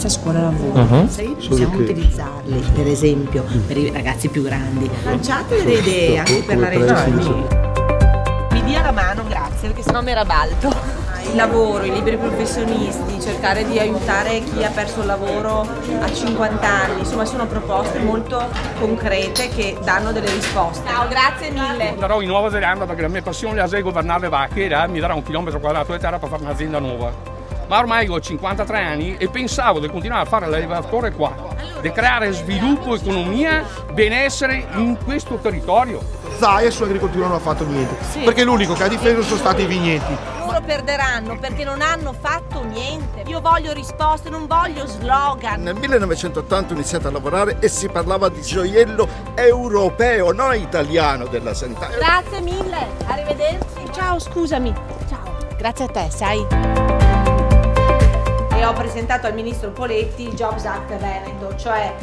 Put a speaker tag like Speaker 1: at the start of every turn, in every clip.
Speaker 1: esperienza scuola-lavoro. Se possiamo utilizzarli, per esempio, per i ragazzi più grandi. Lanciate delle idee anche per la regione. Mi dia la mano, grazie, perché sennò mi rabalto. Il lavoro, i liberi professionisti, cercare di aiutare chi ha perso il lavoro a 50 anni, insomma sono proposte molto concrete che danno delle risposte. Ciao, grazie mille.
Speaker 2: Andrò in Nuova Zelanda perché la mia passione è governare le vacche e mi darà 1 chilometro quadrato di terra per fare un'azienda nuova. Ma ormai ho 53 anni e pensavo di continuare a fare l'allevatore qua, di creare sviluppo, economia, benessere in questo territorio.
Speaker 3: Zaia sull'agricoltura non ha fatto niente, perché l'unico che ha difeso sono stati i vigneti.
Speaker 1: Loro perderanno perché non hanno fatto niente. Io voglio risposte, non voglio slogan.
Speaker 4: Nel 1980 ho iniziato a lavorare e si parlava di gioiello europeo, non italiano della sanità.
Speaker 1: Grazie mille, arrivederci. Ciao, scusami. Ciao. Grazie a te, sai. E ho presentato al ministro Poletti il Jobs Act Veneto, cioè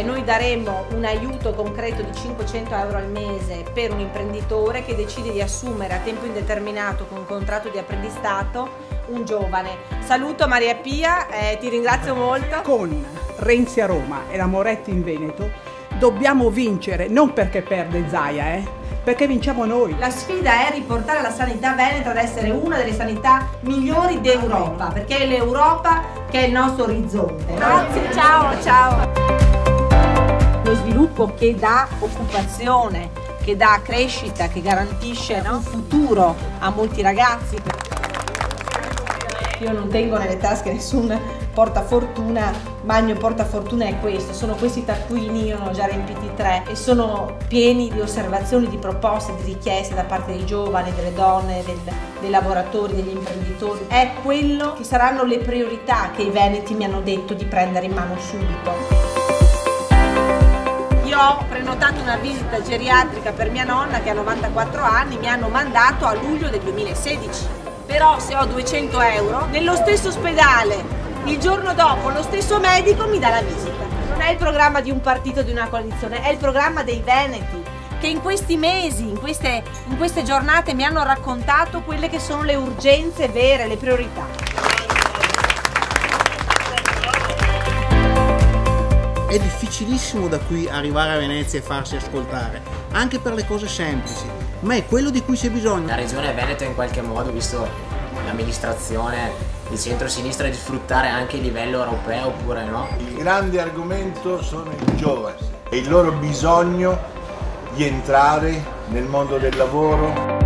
Speaker 1: noi daremmo un aiuto concreto di 500 euro al mese per un imprenditore che decide di assumere a tempo indeterminato con un contratto di apprendistato un giovane. Saluto Maria Pia, ti ringrazio molto.
Speaker 5: Con Renzi a Roma e la Moretti in Veneto dobbiamo vincere, non perché perde Zaia, perché vinciamo noi.
Speaker 1: La sfida è riportare la sanità veneta ad essere una delle sanità migliori d'Europa, perché è l'Europa che è il nostro orizzonte. Grazie, ciao, ciao. Lo sviluppo che dà occupazione, che dà crescita, che garantisce un futuro a molti ragazzi. Io non tengo nelle tasche nessun portafortuna, ma il mio portafortuna è questo, sono questi taccuini, io ne ho già riempiti 3 e sono pieni di osservazioni, di proposte, di richieste da parte dei giovani, delle donne, dei lavoratori, degli imprenditori. È quello che saranno le priorità che i veneti mi hanno detto di prendere in mano subito. Io ho prenotato una visita geriatrica per mia nonna che ha 94 anni, mi hanno mandato a luglio del 2016. Però se ho 200 euro, nello stesso ospedale, il giorno dopo, lo stesso medico mi dà la visita. Non è il programma di un partito, di una coalizione, è il programma dei veneti, che in questi mesi, in queste giornate mi hanno raccontato quelle che sono le urgenze vere, le priorità.
Speaker 6: È difficilissimo da qui arrivare a Venezia e farsi ascoltare, anche per le cose semplici, ma è quello di cui c'è bisogno.
Speaker 7: La regione Veneto in qualche modo, visto l'amministrazione di centro-sinistra, di sfruttare anche il livello europeo oppure no?
Speaker 8: Il grande argomento sono i giovani e il loro bisogno di entrare nel mondo del lavoro.